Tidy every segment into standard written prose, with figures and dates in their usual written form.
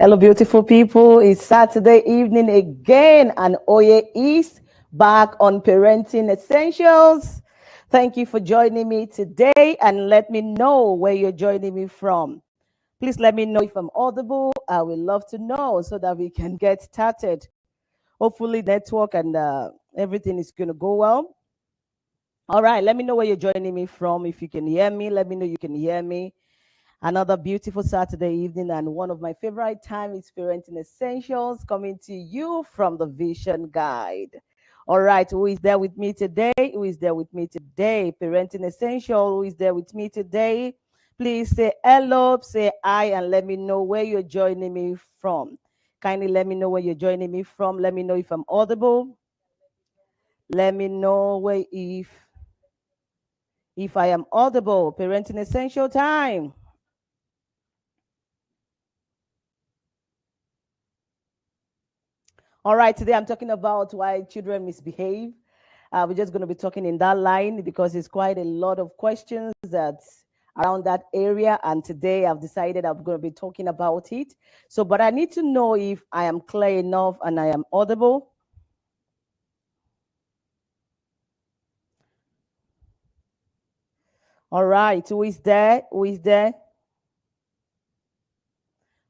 Hello, beautiful people. It's Saturday evening again, and Oye is back on Parenting Essentials. Thank you for joining me today, and let me know where you're joining me from. Please let me know if I'm audible. I would love to know so that we can get started. Hopefully, network and everything is going to go well. All right, let me know where you're joining me from. If you can hear me, let me know you can hear me. Another beautiful Saturday evening, and one of my favorite time is Parenting Essentials coming to you from the Vision Guide. All right, who is there with me today? Who is there with me today? Parenting Essential, who is there with me today? Please say hello, say hi, and let me know where you're joining me from. Kindly let me know where you're joining me from. Let me know if I'm audible. Let me know where if I am audible. Parenting Essential time. All right, today I'm talking about why children misbehave. We're just going to be talking in that line because it's quite a lot of questions that's around that area. And today I've decided I'm going to be talking about it. So, but I need to know if I am clear enough and I am audible. All right, who is there? Who is there?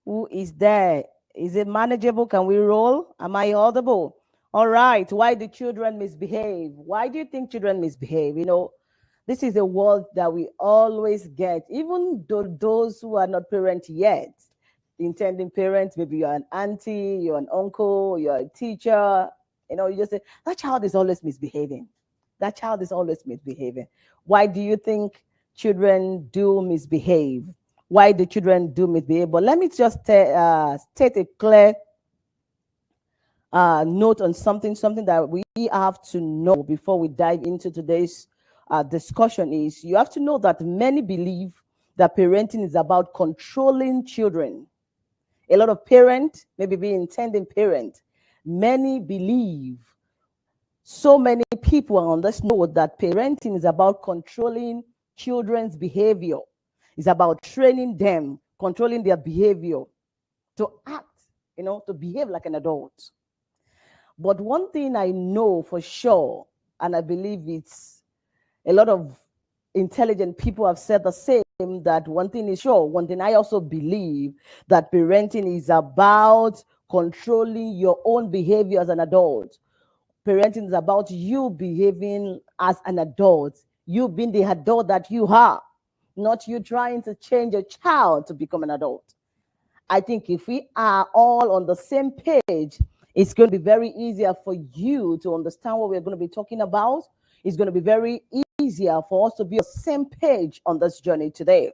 Who is there? Is it manageable? Can we roll? Am I audible? All right. Why do children misbehave? Why do you think children misbehave? This is a word that we always get, even though those who are not parents yet, the intending parents, maybe you're an auntie, you're an uncle, you're a teacher, you just say, that child is always misbehaving. That child is always misbehaving. Why do you think children do misbehave? Why the children do misbehave? But let me just state a clear note on something that we have to know before we dive into today's discussion is you have to know that many believe that parenting is about controlling children. A lot of parents, maybe being intending parent, many believe, so many people on this know that parenting is about controlling children's behavior. It's about training them, controlling their behavior to act, to behave like an adult. But one thing I know for sure, and I believe it's a lot of intelligent people have said the same, that one thing is sure, one thing I also believe that parenting is about controlling your own behavior as an adult. Parenting is about you behaving as an adult, you being the adult that you are, not you trying to change a child to become an adult. I think if we are all on the same page, it's going to be very easier for you to understand what we're going to be talking about. It's going to be very easier for us to be on the same page on this journey today.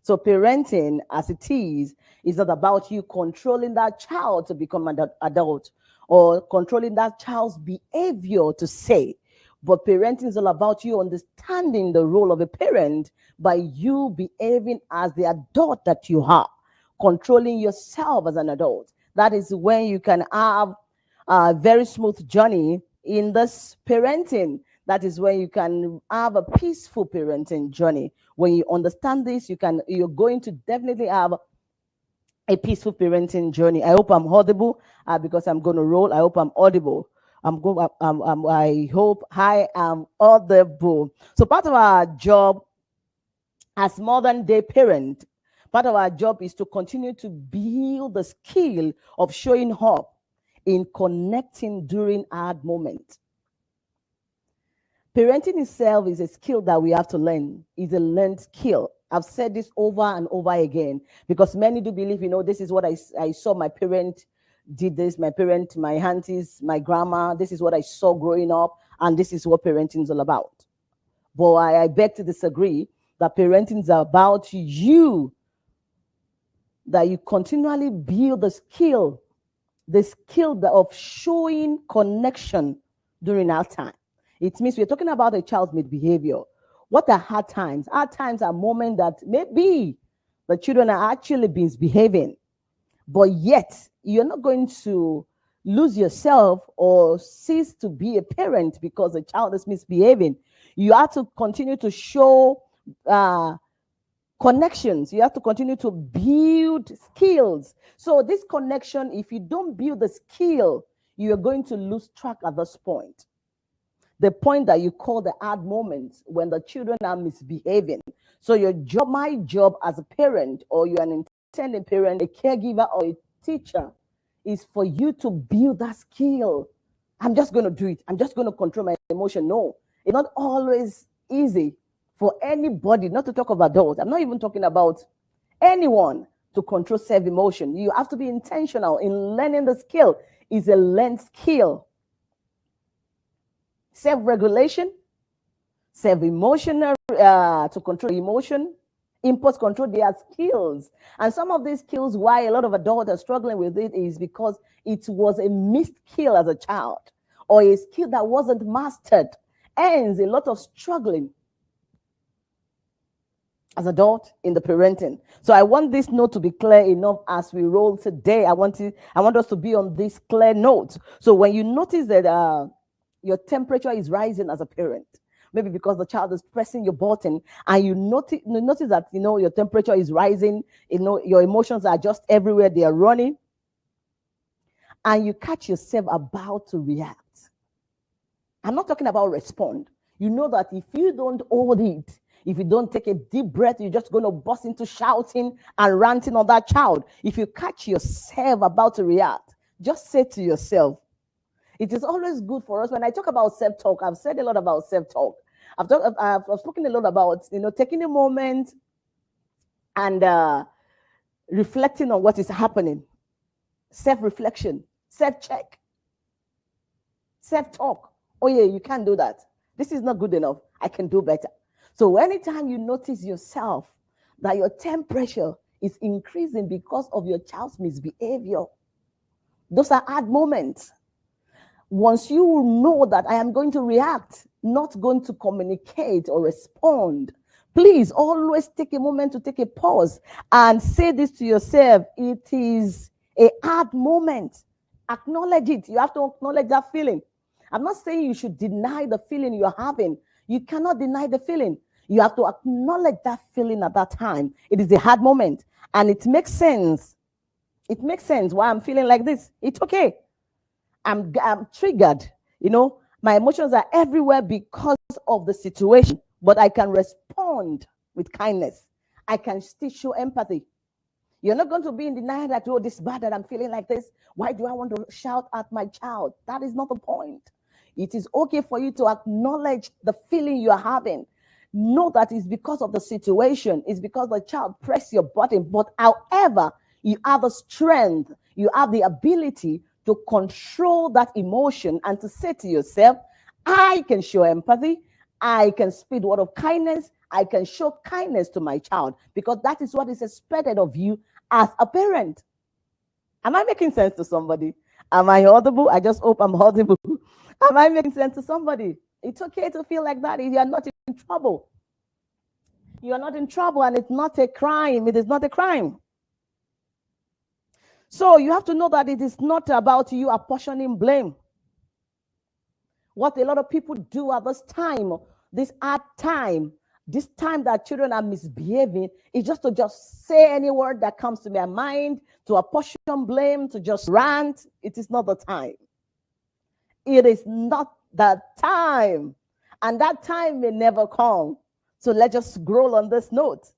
So parenting, as it is not about you controlling that child to become an adult or controlling that child's behavior to say. But parenting is all about you understanding the role of a parent by you behaving as the adult that you are, controlling yourself as an adult. That is when you can have a very smooth journey in this parenting. That is when you can have a peaceful parenting journey. When you understand this, you're going to definitely have a peaceful parenting journey. I hope I'm audible because I'm going to roll. I hope I'm audible. I hope I am audible. So part of our job as modern day parent, part of our job is to continue to build the skill of showing up in connecting during hard moments. Parenting itself is a skill that we have to learn. It's a learned skill. I've said this over and over again because many do believe, this is what I saw my parent did this, my parent, my aunties, my grandma, this is what I saw growing up, and this is what parenting is all about. But I beg to disagree that parenting is about you, that you continually build the skill of showing connection during our time. It means we're talking about a child's misbehavior. What are hard times? Hard times are moments that maybe the children are actually misbehaving, but yet you're not going to lose yourself or cease to be a parent because the child is misbehaving. You have to continue to show uh, Connections. You have to continue to build skills. So this connection, if you don't build the skill, you are going to lose track at this point. The point that you call the hard moments when the children are misbehaving. So your job, my job as a parent, or you're an intended parent, a caregiver, or a teacher, is for you to build that skill. I'm just going to do it. I'm just going to control my emotion. No, it's not always easy for anybody, not to talk of adults. I'm not even talking about anyone to control self-emotion. You have to be intentional in learning the skill. It's a learned skill. Self-regulation, self-emotional, to control emotion, impulse control, they are skills. And some of these skills, why a lot of adults are struggling with it, is because it was a missed skill as a child, or a skill that wasn't mastered. Hence, a lot of struggling as adult in the parenting. So I want this note to be clear enough as we roll today. I want us to be on this clear note. So when you notice that your temperature is rising as a parent, maybe because the child is pressing your button, and you notice that your temperature is rising, your emotions are just everywhere, they are running, and you catch yourself about to react. I'm not talking about respond. You know that if you don't hold it, if you don't take a deep breath, you're just going to burst into shouting and ranting on that child. If you catch yourself about to react, just say to yourself, it is always good for us. When I talk about self-talk, I've said a lot about self-talk. I've spoken a lot about, taking a moment and reflecting on what is happening. Self-reflection, self-check, self-talk. Oh yeah, you can't do that. This is not good enough. I can do better. So anytime you notice yourself that your temperature is increasing because of your child's misbehavior, those are hard moments. Once you know that I am going to react, not going to communicate or respond, please always take a moment to take a pause and say this to yourself. It is a hard moment. Acknowledge it. You have to acknowledge that feeling. I'm not saying you should deny the feeling you're having. You cannot deny the feeling. You have to acknowledge that feeling at that time. It is a hard moment, and it makes sense. It makes sense why I'm feeling like this. It's okay. I'm triggered. My emotions are everywhere because of the situation, but I can respond with kindness. I can still show empathy. You're not going to be in denial that, oh, this is bad that I'm feeling like this. Why do I want to shout at my child? That is not the point. It is okay for you to acknowledge the feeling you're having. Know that it's because of the situation. It's because the child pressed your button. But however, you have the strength, you have the ability to control that emotion and to say to yourself, I can show empathy. I can speak word of kindness. I can show kindness to my child, because that is what is expected of you as a parent. Am I making sense to somebody? Am I audible? I just hope I'm audible. Am I making sense to somebody? It's okay to feel like that if you're not in trouble. You're not in trouble, and it's not a crime. It is not a crime. So you have to know that it is not about you apportioning blame. What a lot of people do at this time, this hard time, this time that children are misbehaving, is just to say any word that comes to their mind, to apportion blame, to just rant. It is not the time. It is not the time. And that time may never come. So let's just grow on this note.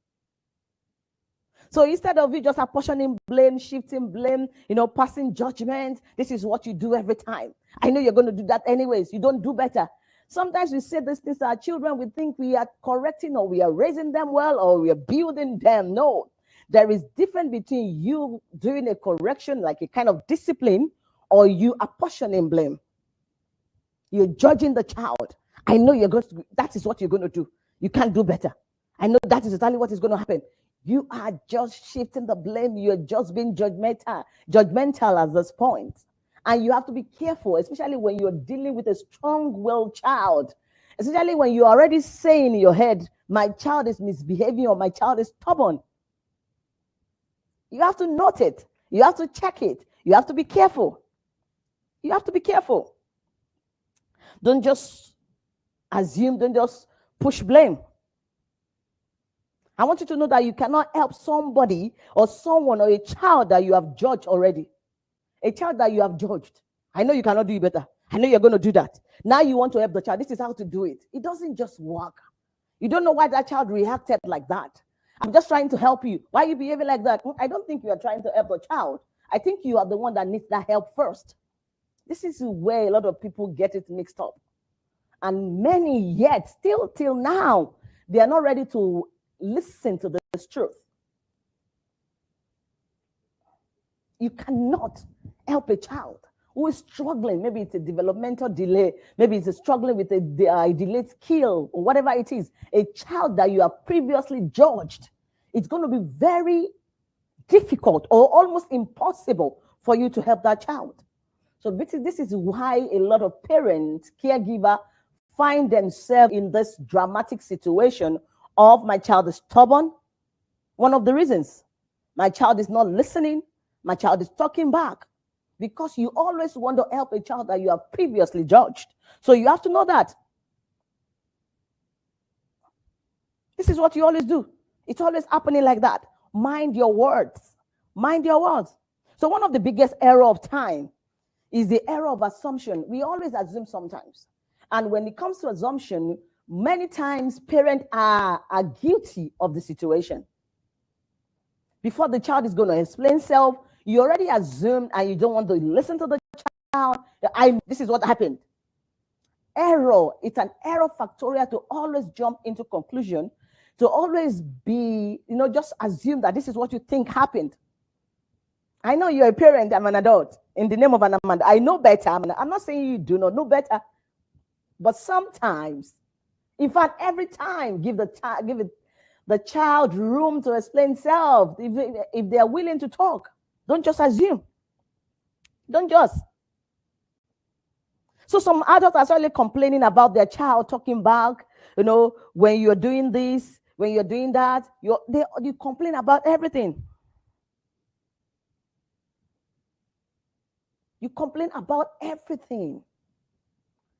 So instead of you just apportioning blame, shifting blame, passing judgment, this is what you do every time. I know you're going to do that anyways. You don't do better. Sometimes we say these things to our children. We think we are correcting, or we are raising them well, or we are building them. No, there is difference between you doing a correction, like a kind of discipline, or you apportioning blame. You're judging the child. I know that is what you're going to do. You can't do better. I know that is exactly what is going to happen. You are just shifting the blame. You're just being judgmental at this point. And you have to be careful, especially when you're dealing with a strong-willed child, especially when you're already saying in your head, my child is misbehaving, or my child is stubborn. You have to note it. You have to check it. You have to be careful. You have to be careful. Don't just assume, don't just push blame. I want you to know that you cannot help somebody or someone or a child that you have judged already. A child that you have judged. I know you cannot do it better. I know you're going to do that. Now you want to help the child. This is how to do it. It doesn't just work. You don't know why that child reacted like that. I'm just trying to help you. Why are you behaving like that? I don't think you are trying to help the child. I think you are the one that needs that help first. This is where a lot of people get it mixed up. And many yet, still till now, they are not ready to listen to this truth. You cannot help a child who is struggling. Maybe it's a developmental delay. Maybe it's struggling with a delayed skill or whatever it is. A child that you have previously judged, it's going to be very difficult or almost impossible for you to help that child. So this is why a lot of parents, caregivers, find themselves in this dramatic situation of my child is stubborn. One of the reasons, my child is not listening, my child is talking back, because you always want to help a child that you have previously judged. So you have to know that. This is what you always do. It's always happening like that. Mind your words. Mind your words. So one of the biggest error of time is the error of assumption. We always assume sometimes. And when it comes to assumption, many times parents are guilty of the situation. Before the child is going to explain self, you already assumed and you don't want to listen to the child. This is what happened. Error. It's an error factorial to always jump into conclusion, to always be, just assume that this is what you think happened. I know you're a parent, I'm an adult. In the name of an Amanda, I know better. I'm not saying you do not know better, but sometimes, in fact, every time, give the child room to explain self. If they are willing to talk, don't just assume. Don't just. So some adults are actually complaining about their child talking back. When you're doing this, when you're doing that, you complain about everything. You complain about everything.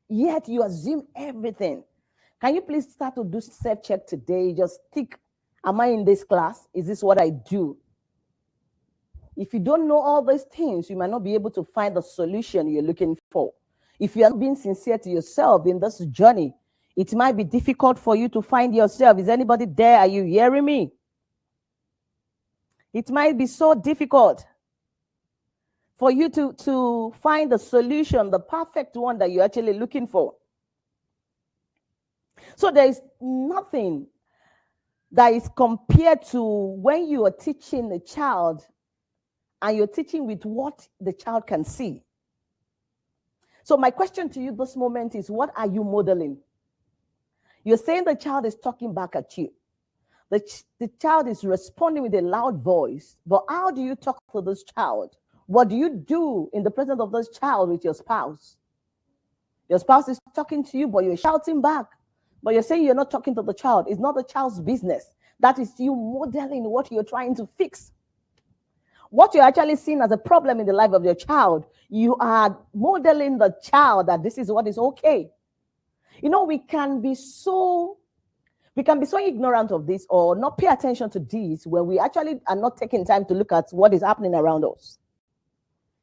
Yet you assume everything. Can you please start to do self-check today? Just think, am I in this class? Is this what I do? If you don't know all these things, you might not be able to find the solution you're looking for. If you are not being sincere to yourself in this journey, it might be difficult for you to find yourself. Is anybody there? Are you hearing me? It might be so difficult for you to find the solution, the perfect one that you're actually looking for. So there is nothing that is compared to when you are teaching a child and you're teaching with what the child can see. So my question to you this moment is, what are you modeling? You're saying the child is talking back at you. The child is responding with a loud voice, but how do you talk to this child? What do you do in the presence of this child with your spouse? Your spouse is talking to you, but you're shouting back. But you're saying you're not talking to the child. It's not the child's business. That is you modeling what you're trying to fix. What you're actually seeing as a problem in the life of your child, you are modeling the child that this is what is okay. We can be so ignorant of this or not pay attention to this when we actually are not taking time to look at what is happening around us.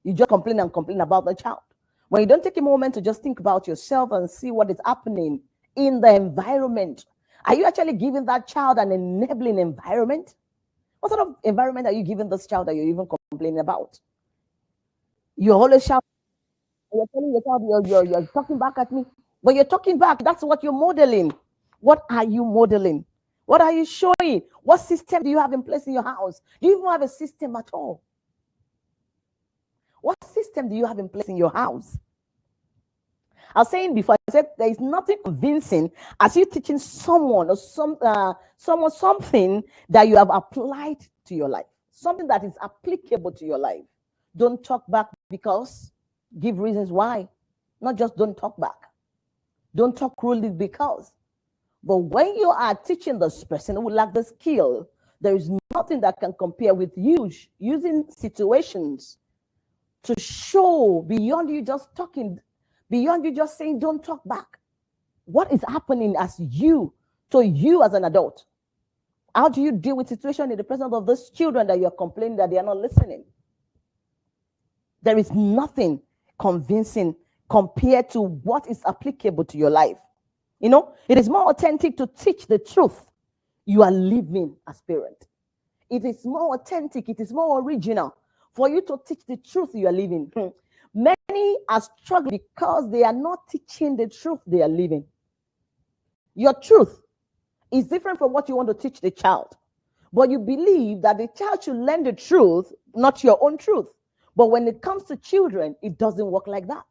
You just complain about the child. When you don't take a moment to just think about yourself and see what is happening in the environment, are you actually giving that child an enabling environment? What sort of environment are you giving this child that you're even complaining about? You're always shouting. You're telling your child you're talking back at me, but you're talking back. That's what you're modeling. What are you modeling? What are you showing? What system do you have in place in your house? Do you even have a system at all? What system do you have in place in your house? I was saying before, I said there is nothing convincing as you teaching someone or someone something that you have applied to your life, something that is applicable to your life. Don't talk back because, give reasons why. Not just don't talk back. Don't talk cruelly because. But when you are teaching this person who lacks the skill, there is nothing that can compare with you using situations to show beyond you just talking, beyond you just saying, don't talk back. What is happening as you, to you as an adult? How do you deal with situation in the presence of those children that you're complaining that they are not listening? There is nothing convincing compared to what is applicable to your life. You know, it is more authentic to teach the truth you are living as parent. It is more authentic, it is more original for you to teach the truth you are living. Many are struggling because they are not teaching the truth they are living. Your truth is different from what you want to teach the child. But you believe that the child should learn the truth, not your own truth. But when it comes to children, it doesn't work like that.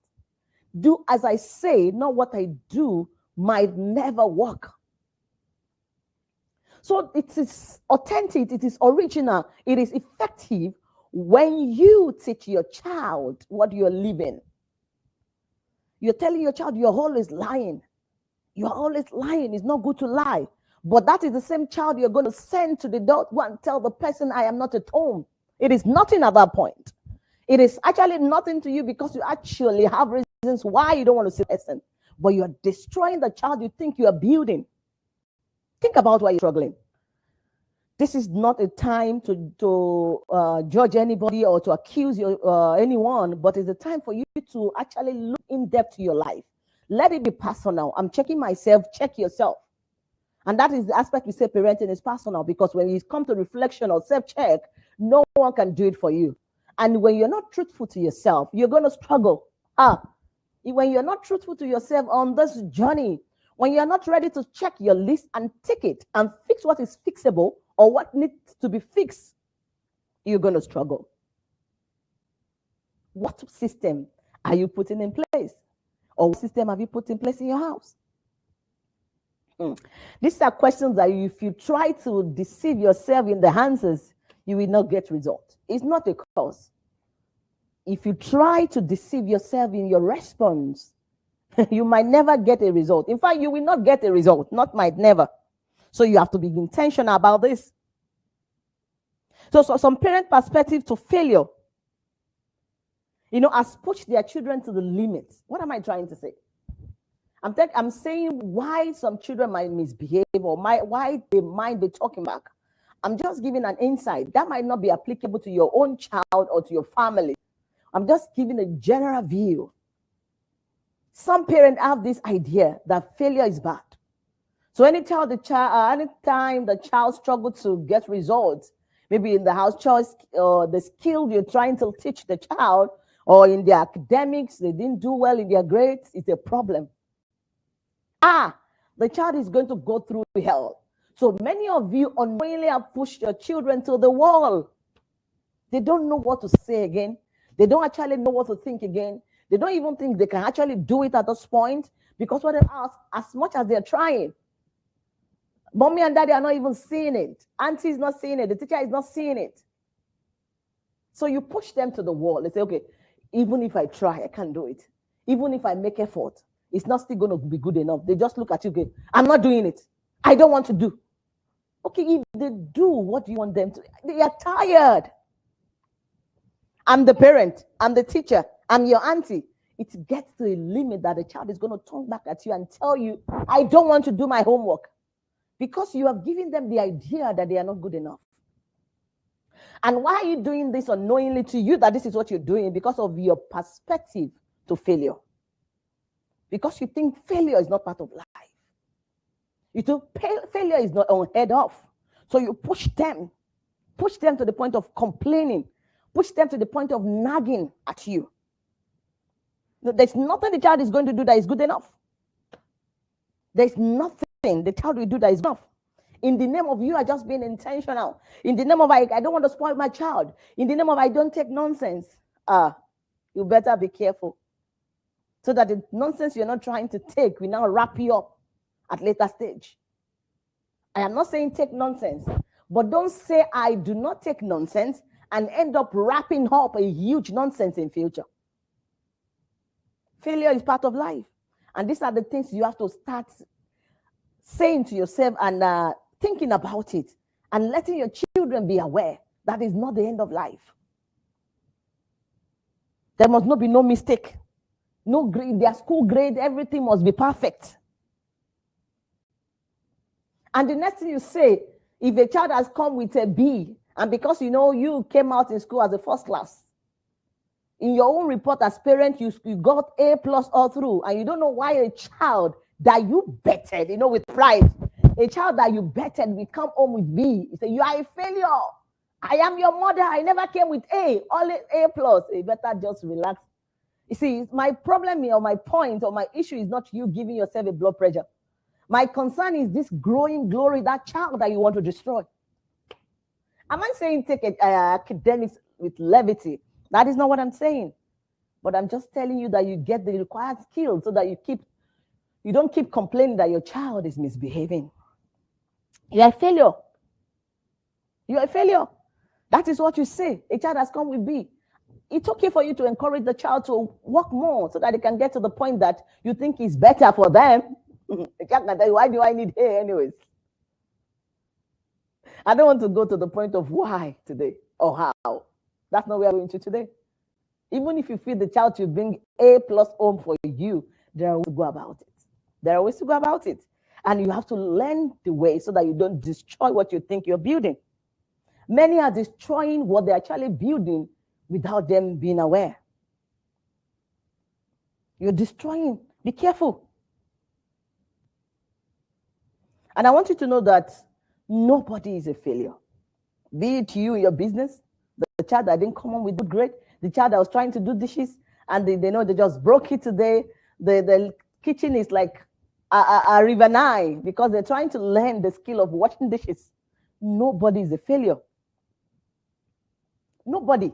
Do as I say, not what I do, might never work. So it is authentic, it is original, it is effective when you teach your child what you're living. You're telling your child you're always lying. You're always lying. It's not good to lie. But that is the same child you're going to send to the door and tell the person, I am not at home. It is nothing at that point. It is actually nothing to you because you actually have reasons why you don't want to see the person. But you're destroying the child you think you are building. Think about why you're struggling. This is not a time to judge anybody or to accuse anyone, but it's a time for you to actually look in depth to your life. Let it be personal. I'm checking myself, check yourself. And that is the aspect we say parenting is personal, because when you come to reflection or self-check, no one can do it for you. And when you're not truthful to yourself, you're going to struggle. When you're not truthful to yourself on this journey, when you're not ready to check your list and tick it and fix what is fixable or what needs to be fixed, you're going to struggle. What system are you putting in place? Or what system have you put in place in your house? These are questions that if you try to deceive yourself in the answers, you will not get results. It's not a cause. If you try to deceive yourself in your response, you might never get a result. In fact, you will not get a result, not might never. So you have to be intentional about this. So some parent perspective to failure, has pushed their children to the limits. What am I trying to say? I'm saying why some children might misbehave or why they might be talking back. I'm just giving an insight. That might not be applicable to your own child or to your family. I'm just giving a general view. Some parents have this idea that failure is bad. So anytime the child struggles to get results, maybe in the house chores or the skill you're trying to teach the child, or in their academics, they didn't do well in their grades, it's a problem. The child is going to go through hell. So many of you unknowingly have pushed your children to the wall. They don't know what to say again. They don't actually know what to think again. They don't even think they can actually do it at this point, because what they ask, as much as they're trying, mommy and daddy are not even seeing it. Auntie is not seeing it. The teacher is not seeing it. So you push them to the wall. They say, okay, even if I try, I can't do it. Even if I make effort, it's not still going to be good enough. They just look at you, okay, I'm not doing it. I don't want to do. Okay, if they do what you want them to, they are tired. I'm the parent, I'm the teacher, I'm your auntie. It gets to a limit that the child is going to turn back at you and tell you, I don't want to do my homework, because you have given them the idea that they are not good enough. And why are you doing this unknowingly to you that this is what you're doing? Because of your perspective to failure. Because you think failure is not part of life. You think failure is not unheard of. So you push them to the point of complaining, push them to the point of nagging at you. There's nothing the child is going to do that is good enough. There's nothing the child will do that is enough. In the name of you are just being intentional. In the name of I don't want to spoil my child. In the name of I don't take nonsense. You better be careful. So that the nonsense you're not trying to take will now wrap you up at later stage. I am not saying take nonsense, but don't say I do not take nonsense and end up wrapping up a huge nonsense in future. Failure is part of life. And these are the things you have to start saying to yourself and thinking about it and letting your children be aware that is not the end of life. There must not be no mistake. No grade, their school grade, everything must be perfect. And the next thing you say, If a child has come with a B, and because you came out in school as a first class, in your own report as parent, you got A+ all through, and you don't know why a child that you betted, with pride, a child that you betted will come home with B. You say, you are a failure. I am your mother. I never came with A, only A+. You better just relax. You see, my problem here, or my point, or my issue is not you giving yourself a blood pressure. My concern is this growing glory, that child that you want to destroy. Am I saying take academics with levity? That is not what I'm saying. But I'm just telling you that you get the required skills so that you don't keep complaining that your child is misbehaving. You're a failure. You're a failure. That is what you say. A child has come with B. It's okay for you to encourage the child to work more so that they can get to the point that you think is better for them. The child can tell you, why do I need A anyways? I don't want to go to the point of why today or how. That's not where we're going to today. Even if you feel the child should bring A+ home for you, there are ways to go about it. There are ways to go about it. And you have to learn the way so that you don't destroy what you think you're building. Many are destroying what they're actually building without them being aware. You're destroying. Be careful. And I want you to know that nobody is a failure. Be it you in your business, the child that didn't come home with good grade, the child that was trying to do dishes, and they just broke it today. The kitchen is like a river Nile because they're trying to learn the skill of washing dishes. Nobody is a failure. Nobody.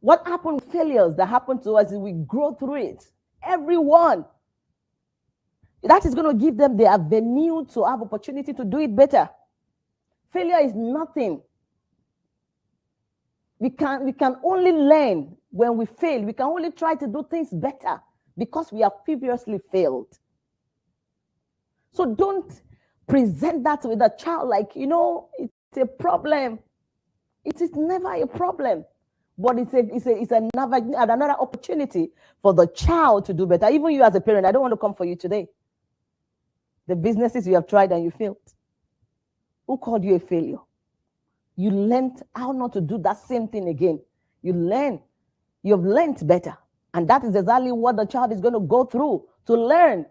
What happened with failures that happen to us is we grow through it. Everyone. That is going to give them the avenue to have opportunity to do it better. Failure is nothing. We can only learn when we fail. We can only try to do things better because we have previously failed. So don't present that with a child like, it's a problem. It is never a problem, but it's another opportunity for the child to do better. Even you as a parent, I don't want to come for you today. The businesses you have tried and you failed. Who called you a failure? You learned how not to do that same thing again. You've learned better. And that is exactly what the child is going to go through to learn.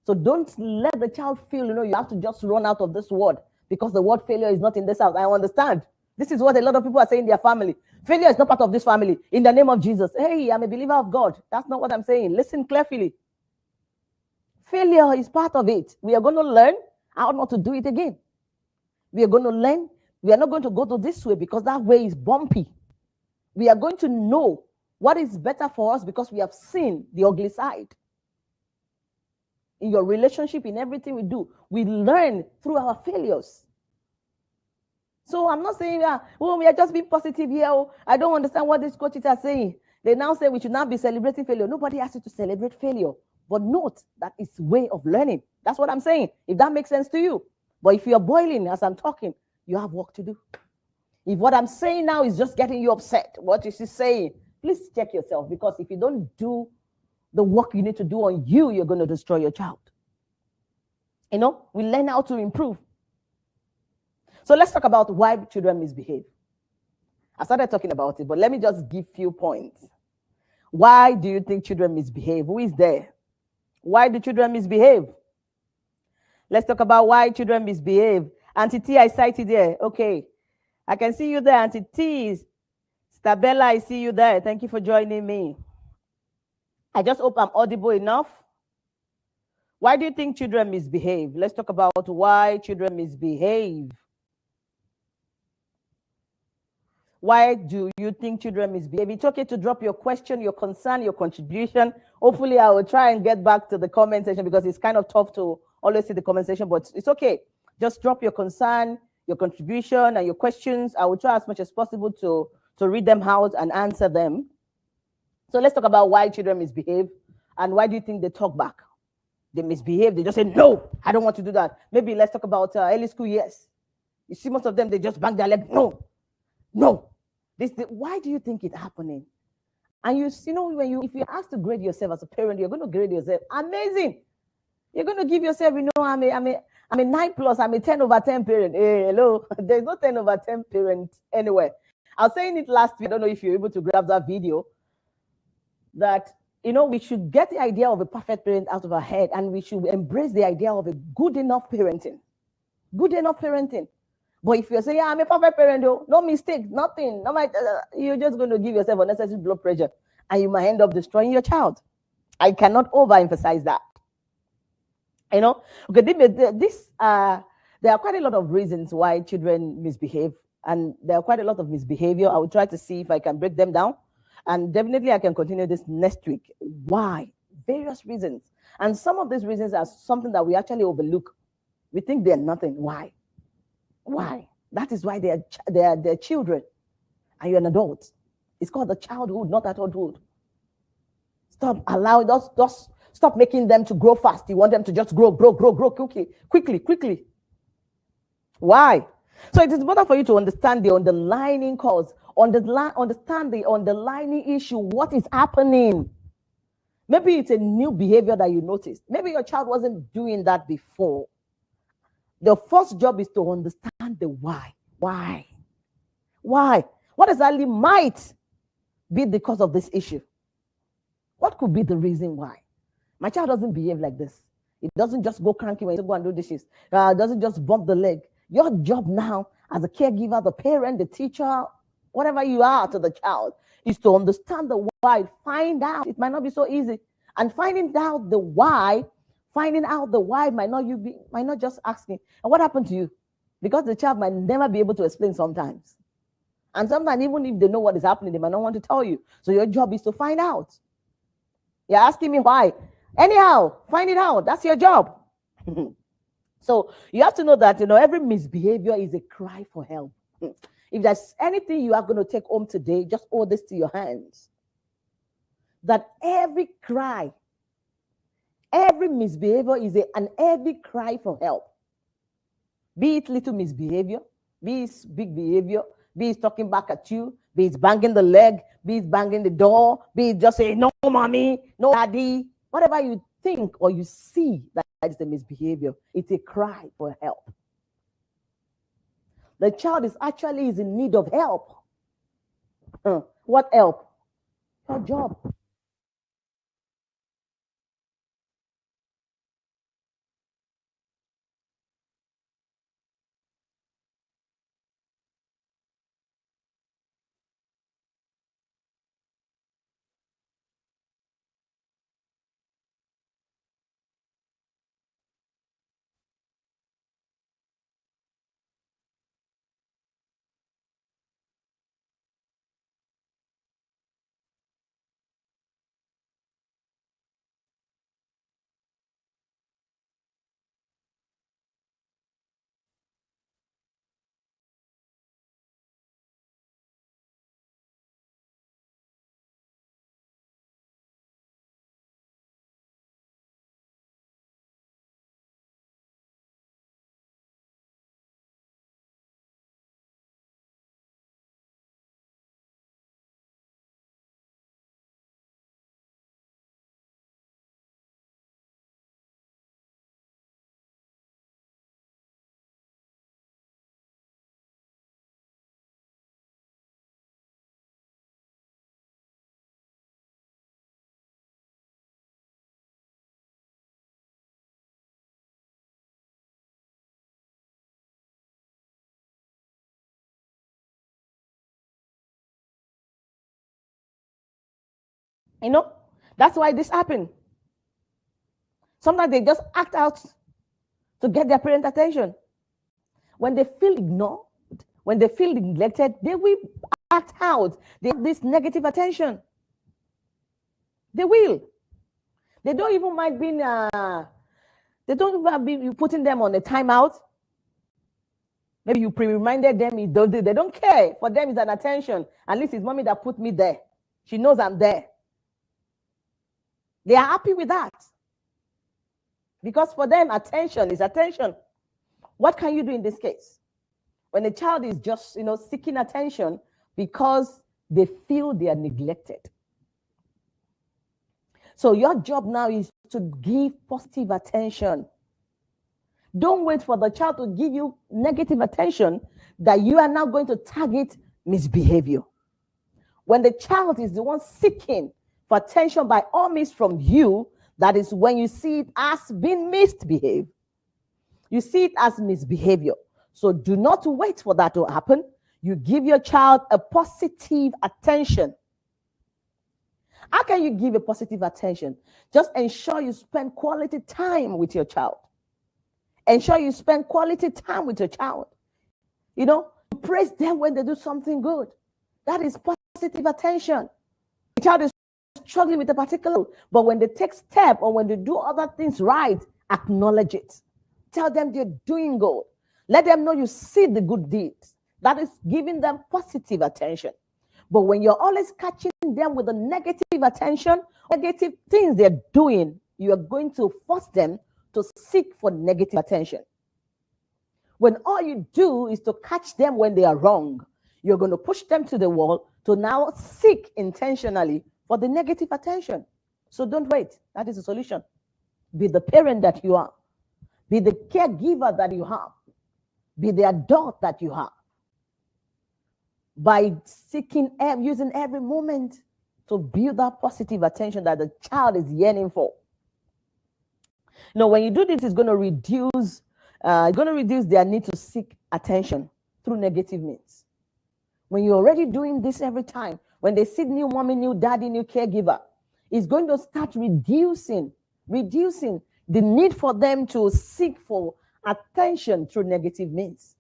So don't let the child feel, you have to just run out of this word because the word failure is not in this house. I understand. This is what a lot of people are saying in their family. Failure is not part of this family. In the name of Jesus. Hey, I'm a believer of God. That's not what I'm saying. Listen carefully. Failure is part of it. We are going to learn how not to do it again. We are going to learn. We are not going to go to this way because that way is bumpy. We are going to know what is better for us because we have seen the ugly side. In your relationship, in everything we do, we learn through our failures. So I'm not saying, we are just being positive here. Oh, I don't understand what these coaches are saying. They now say we should not be celebrating failure. Nobody asks you to celebrate failure. But note that it's a way of learning. That's what I'm saying, if that makes sense to you. But if you're boiling as I'm talking, you have work to do. If what I'm saying now is just getting you upset, what is he saying? Please check yourself, because if you don't do the work you need to do on you, you're going to destroy your child. We learn how to improve. So let's talk about why children misbehave. I started talking about it, but let me just give few points. Why do you think children misbehave? Who is there? Why do children misbehave? Let's talk about why children misbehave. Auntie T, I cited there. Okay. I can see you there, Auntie T. Stabella, I see you there. Thank you for joining me. I just hope I'm audible enough. Why do you think children misbehave? Let's talk about why children misbehave. Why do you think children misbehave? It's okay to drop your question, your concern, your contribution. Hopefully, I will try and get back to the comment section because it's kind of tough to always see the comment section, but it's okay. Just drop your concern, your contribution, and your questions. I will try as much as possible to read them out and answer them. So let's talk about why children misbehave and why do you think they talk back? They misbehave. They just say, no, I don't want to do that. Maybe let's talk about early school years. You see most of them, they just bang their leg. No. Why do you think it's happening? And if you're asked to grade yourself as a parent, you're going to grade yourself. Amazing. You're going to give yourself, I'm I'm a 9+, I'm a 10/10 parent. Hey, hello. There's no 10/10 parent anywhere. I was saying it last week. I don't know if you're able to grab that video. That, we should get the idea of a perfect parent out of our head, and we should embrace the idea of a good enough parenting. Good enough parenting. But if you're saying, I'm a perfect parent, no mistake, nothing, you're just going to give yourself unnecessary blood pressure, and you might end up destroying your child. I cannot overemphasize that. Okay, there are quite a lot of reasons why children misbehave, and there are quite a lot of misbehavior. I will try to see if I can break them down, and definitely I can continue this next week. Why? Various reasons, and some of these reasons are something that we actually overlook. We think they're nothing. Why? That is why they're children, and you're an adult. It's called the childhood, not adulthood. Stop allowing us. Stop making them to grow fast. You want them to just grow quickly. Why? So it is important for you to understand the underlying cause, understand the underlying issue, what is happening. Maybe it's a new behavior that you noticed. Maybe your child wasn't doing that before. The first job is to understand the why. Why? What exactly might be the cause of this issue? What could be the reason why? My child doesn't behave like this. It doesn't just go cranky when you go and do dishes. It doesn't just bump the leg. Your job now as a caregiver, the parent, the teacher, whatever you are to the child, is to understand the why. Find out. It might not be so easy. And finding out the why might not just asking, and what happened to you? Because the child might never be able to explain sometimes. And sometimes, even if they know what is happening, they might not want to tell you. So your job is to find out. You're asking me why. Anyhow, find it out. That's your job. So you have to know that, every misbehavior is a cry for help. If there's anything you are going to take home today, just hold this to your hands. That every cry, every misbehavior is an heavy cry for help. Be it little misbehavior, be it big behavior, be it talking back at you, be it banging the leg, be it banging the door, be it just saying, no, mommy, no, daddy. Whatever you think or you see that is a misbehavior, it's a cry for help. The child is in need of help. What help? Your job. That's why this happened. Sometimes they just act out to get their parent attention. When they feel ignored, when they feel neglected, they will act out. They have this negative attention. They will. They don't even mind being, they don't even be putting them on a timeout. Maybe you pre-reminded them, they don't care. For them, it's an attention. At least it's mommy that put me there. She knows I'm there. They are happy with that. Because for them, attention is attention. What can you do in this case? When a child is just, seeking attention because they feel they are neglected. So your job now is to give positive attention. Don't wait for the child to give you negative attention that you are now going to target misbehavior. When the child is the one seeking for attention by all means from you, that is when you see it as being misbehaved. You see it as misbehavior. So do not wait for that to happen. You give your child a positive attention. How can you give a positive attention? Just ensure you spend quality time with your child. Ensure you spend quality time with your child. You know, praise them when they do something good. That is positive attention. The child is struggling with a particular, but when they take step or when they do other things right, acknowledge it. Tell them they're doing good. Let them know you see the good deeds. That is giving them positive attention. But when you're always catching them with the negative attention, negative things they're doing, you are going to force them to seek for negative attention. When all you do is to catch them when they are wrong, you're going to push them to the wall to now seek intentionally for the negative attention. So don't wait. That is the solution. Be the parent that you are. Be the caregiver that you have. Be the adult that you have. By seeking, using every moment to build that positive attention that the child is yearning for. Now, when you do this, it's going to reduce their need to seek attention through negative means. When you're already doing this every time, when they see new mommy, new daddy, new caregiver, it's going to start reducing the need for them to seek for attention through negative means.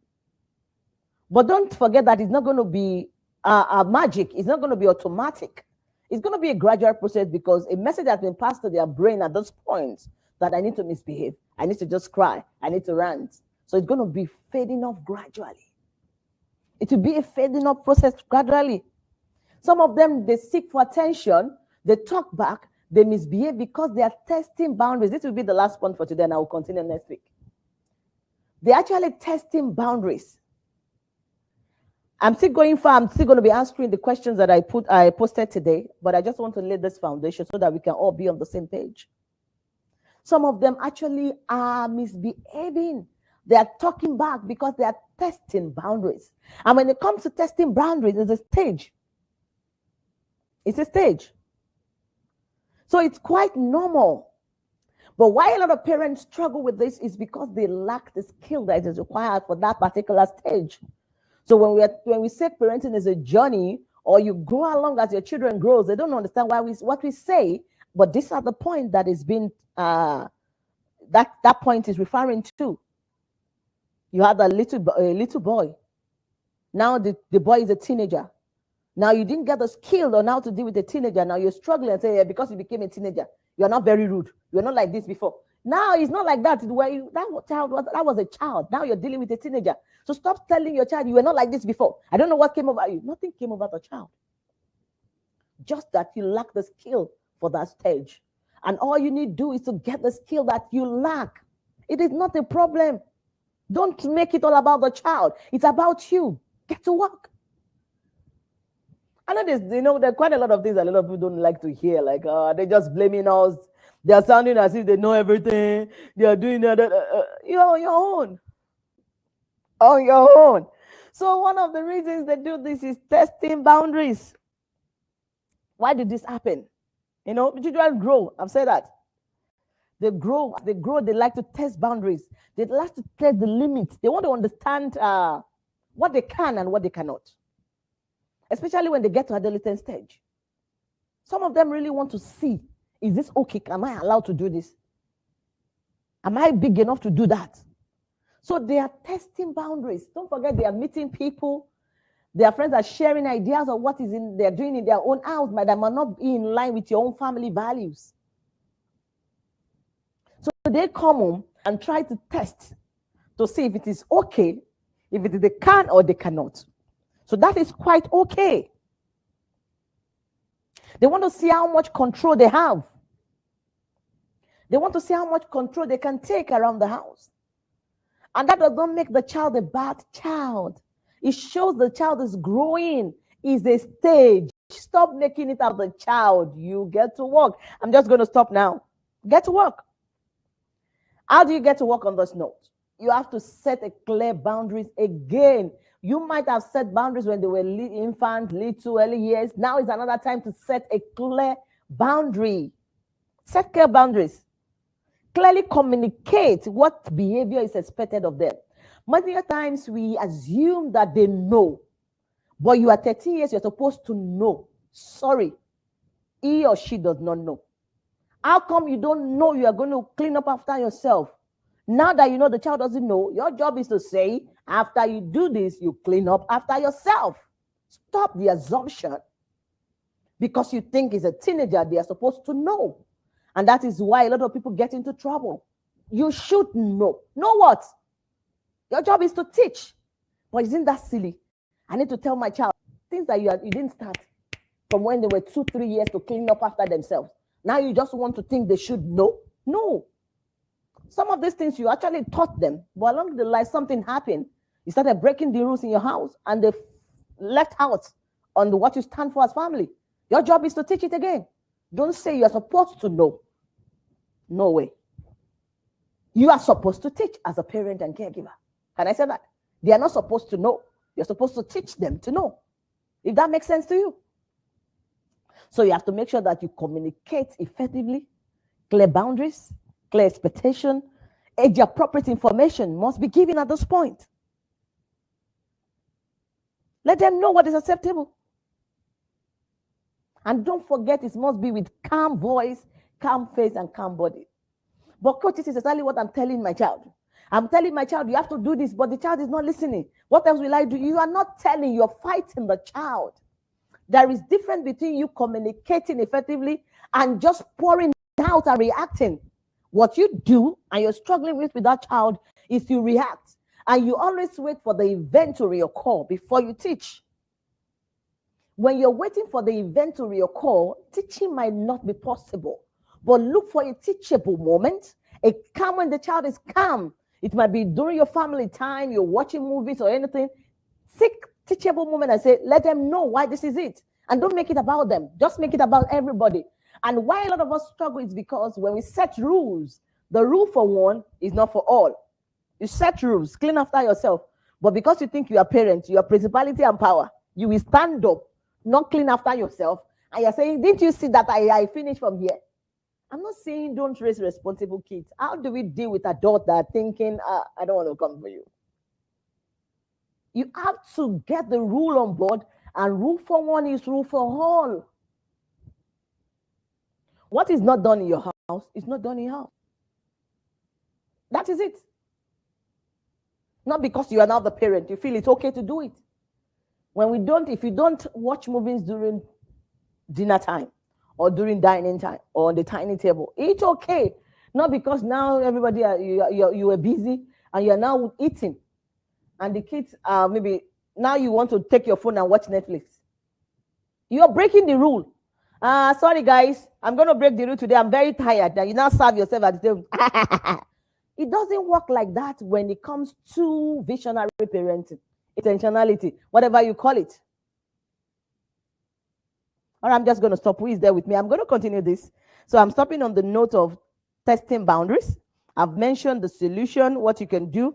But don't forget that it's not going to be a magic. It's not going to be automatic. It's going to be a gradual process because a message has been passed to their brain at those points that I need to misbehave. I need to just cry. I need to rant. So it's going to be fading off gradually. It will be a fading off process gradually. Some of them, they seek for attention. They talk back. They misbehave because they are testing boundaries. This will be the last one for today, and I will continue next week. They're actually testing boundaries. I'm still going to be answering the questions that I posted today, but I just want to lay this foundation so that we can all be on the same page. Some of them actually are misbehaving. They are talking back because they are testing boundaries. And when it comes to testing boundaries, it's a stage. It's a stage. So it's quite normal. But why a lot of parents struggle with this is because they lack the skill that is required for that particular stage. So when we say parenting is a journey, or you grow along as your children grows, they don't understand what we say, but these are the point that is being that point is referring to. You had a little boy. Now the boy is a teenager. Now you didn't get the skill on how to deal with a teenager. Now you're struggling and say, yeah, because you became a teenager, you're not very rude. You're not like this before. Now it's not like that. That was a child. Now you're dealing with a teenager. So stop telling your child you were not like this before. I don't know what came over you. Nothing came over the child. Just that you lack the skill for that stage. And all you need to do is to get the skill that you lack. It is not a problem. Don't make it all about the child. It's about you. Get to work. I know there are quite a lot of things that a lot of people don't like to hear. Like, they're just blaming us. They are sounding as if they know everything. They are doing that. You're on your own. On your own. So one of the reasons they do this is testing boundaries. Why did this happen? Children grow. I've said that. They grow, they like to test boundaries. They like to test the limits. They want to understand what they can and what they cannot. Especially when they get to adolescent stage. Some of them really want to see, is this okay? Am I allowed to do this? Am I big enough to do that? So they are testing boundaries. Don't forget, they are meeting people. Their friends are sharing ideas of what they're doing in their own house, but that might not be in line with your own family values. So they come home and try to test to see if it is okay, if they can or they cannot. So that is quite okay. They want to see how much control they have. They want to see how much control they can take around the house. And that does not make the child a bad child. It shows the child is growing. It's a stage. Stop making it up the child. You get to work. I'm just going to stop now. Get to work. How do you get to work on this note? You have to set a clear boundaries again. You might have set boundaries when they were infant, little, early years. Now is another time to set a clear boundary. Set clear boundaries. Clearly communicate what behavior is expected of them. Many times we assume that they know, but you are 13 years, you're supposed to know. Sorry, he or she does not know. How come you don't know you are going to clean up after yourself? Now that you know the child doesn't know, your job is to say, after you do this, you clean up after yourself. Stop the assumption. Because you think it's a teenager, they are supposed to know. And that is why a lot of people get into trouble. You should know. Know what? Your job is to teach. But isn't that silly? I need to tell my child things that you didn't start from when they were 2-3 years to clean up after themselves. Now you just want to think they should know? No. Some of these things you actually taught them, but along the line something happened. You started breaking the rules in your house and they left out on what you stand for as family. Your job is to teach it again. Don't say you're supposed to know. No way. You are supposed to teach as a parent and caregiver. Can I say that? They are not supposed to know. You're supposed to teach them to know. If that makes sense to you. So you have to make sure that you communicate effectively, clear boundaries, clear expectation, age-appropriate information must be given at this point. Let them know what is acceptable. And don't forget, it must be with calm voice, calm face, and calm body. But coach, this is exactly what I'm telling my child. I'm telling my child, you have to do this, but the child is not listening. What else will I do? You are not telling, you're fighting the child. There is difference between you communicating effectively and just pouring out and reacting. What you do, and you're struggling with that child, is you react. And you always wait for the event to reoccur before you teach. When you're waiting for the event to reoccur, teaching might not be possible. But look for a teachable moment, a calm when the child is calm. It might be during your family time, you're watching movies or anything. Seek teachable moment and say, let them know why this is it. And don't make it about them. Just make it about everybody. And why a lot of us struggle is because when we set rules, the rule for one is not for all. You set rules, clean after yourself. But because you think you are parent, you are principality and power, you will stand up, not clean after yourself. And you're saying, didn't you see that I finished from here? I'm not saying don't raise responsible kids. How do we deal with adults that are thinking, I don't want to come for you? You have to get the rule on board, and rule for one is rule for all. What is not done in your house is not done in your house. That is it. Not because you are now the parent, you feel it's okay to do it. If you don't watch movies during dinner time or during dining time or on the tiny table, it's okay. Not because now everybody, you are busy and you're now eating. And the kids maybe now you want to take your phone and watch Netflix. You're breaking the rule. Sorry guys, I'm going to break the rule today. I'm very tired. Now you now serve yourself at the table. It doesn't work like that when it comes to visionary parenting, intentionality, whatever you call it. Or I'm just going to stop. Who is there with me? I'm going to continue this. So I'm stopping on the note of testing boundaries. I've mentioned the solution, what you can do.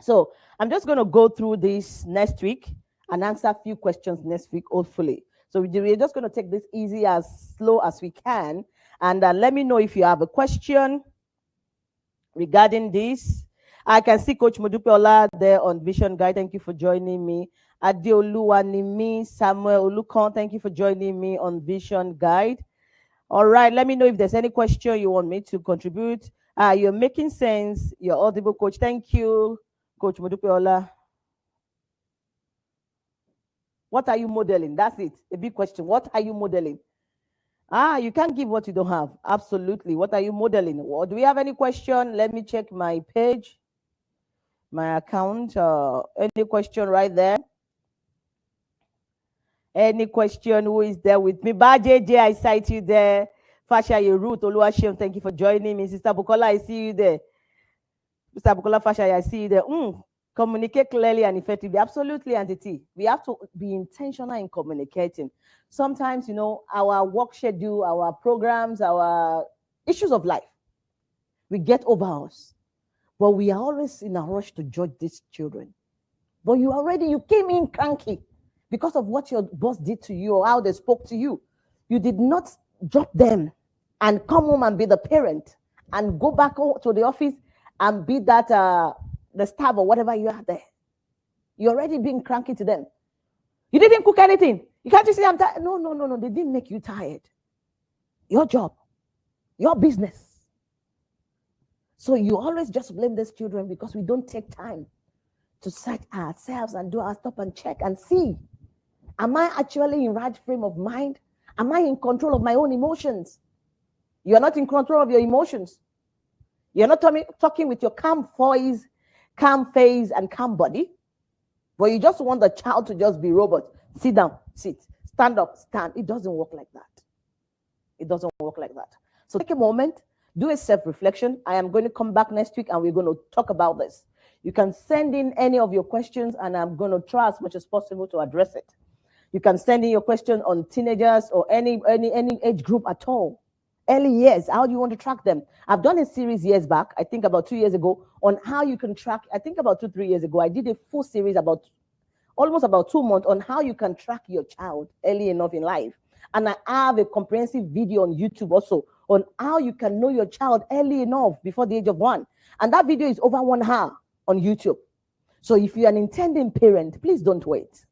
So I'm just going to go through this next week and answer a few questions next week, hopefully. So we're just going to take this easy, as slow as we can. And let me know if you have a question regarding this. I can see Coach Modupe there on Vision Guide. Thank you for joining me. Adeoluwanimi Samuel Olukon, thank you for joining me on Vision Guide. All right, let me know if there's any question you want me to contribute. You're making sense. You're audible, Coach. Thank you, Coach Modupe. What are you modeling? That's it. A big question. What are you modeling? You can't give what you don't have. Absolutely. What are you modeling? Well, do we have any question? Let me check my page, my account. Any question right there? Any question? Who is there with me? Ba JJ, I cite you there. Fasha Yerut, Oluwashem, thank you for joining me. Sister Bukola, I see you there. Sister Bukola Fasha, I see you there. Communicate clearly and effectively. Absolutely, Auntie T. We have to be intentional in communicating. Sometimes, our work schedule, our programs, our issues of life, we get over us. But we are always in a rush to judge these children. But you came in cranky because of what your boss did to you or how they spoke to you. You did not drop them and come home and be the parent and go back to the office and be that the staff or whatever you are there. You're already being cranky to them. You didn't cook anything. You can't just say, I'm tired. No, no, no, no. They didn't make you tired. Your job, your business. So you always just blame these children because we don't take time to search ourselves and do our stop and check and see, am I actually in right frame of mind? Am I in control of my own emotions? You're not in control of your emotions. You're not talking with your calm voice, calm face, and calm body. But you just want the child to just be robot. Sit down, sit. Stand up, stand. It doesn't work like that. It doesn't work like that. So take a moment, do a self-reflection. I am going to come back next week and we're going to talk about this. You can send in any of your questions and I'm going to try as much as possible to address it. You can send in your question on teenagers or any age group at all. Early years, how do you want to track them? I've done a series years back, I think about 2 years ago, on how you can track. I think about 2-3 years ago, I did a full series almost about 2 months on how you can track your child early enough in life. And I have a comprehensive video on YouTube also on how you can know your child early enough before the age of 1. And that video is over 1 hour on YouTube. So if you're an intending parent, please don't wait.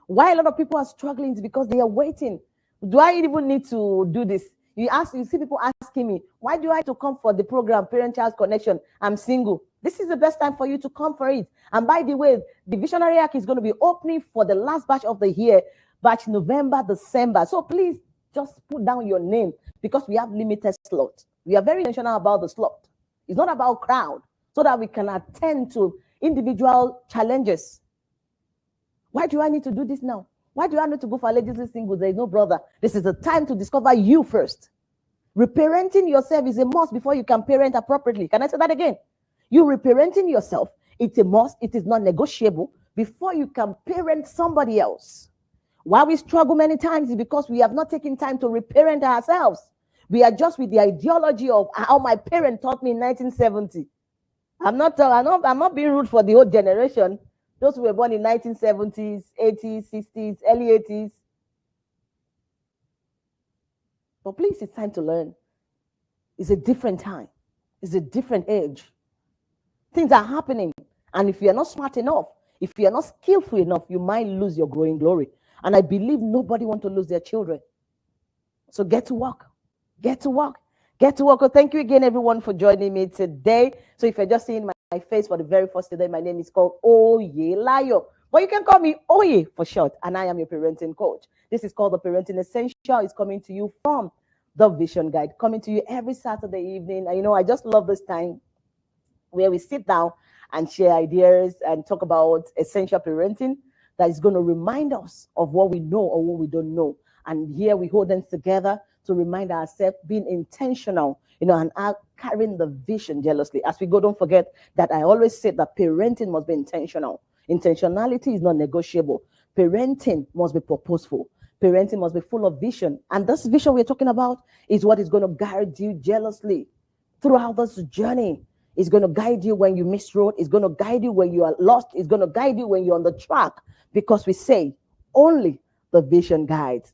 Why a lot of people are struggling is because they are waiting. Do I even need to do this? You see people asking me, why do I have to come for the program, Parent-Child Connection? I'm single. This is the best time for you to come for it. And by the way, the Visionary Arc is going to be opening for the last batch of the year, batch November, December. So please just put down your name because we have limited slots. We are very intentional about the slot. It's not about crowd, so that we can attend to individual challenges. Why do I need to do this now? Why do I need to go for ladies singles? There is no brother. This is the time to discover you first. Reparenting yourself is a must before you can parent appropriately. Can I say that again? You reparenting yourself, it's a must. It is not negotiable before you can parent somebody else. Why we struggle many times is because we have not taken time to reparent ourselves. We are just with the ideology of how my parent taught me in 1970. I'm not being rude for the old generation. Those who were born in 1970s, 80s, 60s, early 80s. But please, it's time to learn. It's a different time. It's a different age. Things are happening. And if you're not smart enough, if you're not skillful enough, you might lose your growing glory. And I believe nobody wants to lose their children. So get to work. Get to work. Get to work. Oh, thank you again, everyone, for joining me today. So if you're just seeing my face for the very first day, my name is called Oyelayo. But you can call me Oye for short, and I am your parenting coach. This is called the Parenting Essential. It's coming to you from the Vision Guide, coming to you every Saturday evening. And, I just love this time where we sit down and share ideas and talk about essential parenting that is going to remind us of what we know or what we don't know. And here we hold them together to remind ourselves, being intentional, and carrying the vision jealously. As we go, don't forget that I always say that parenting must be intentional. Intentionality is not negotiable. Parenting must be purposeful. Parenting must be full of vision. And this vision we're talking about is what is going to guide you jealously throughout this journey. It's going to guide you when you miss road. It's going to guide you when you are lost. It's going to guide you when you're on the track, because we say only the vision guides.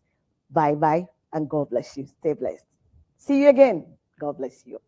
Bye-bye, and God bless you. Stay blessed. See you again. God bless you.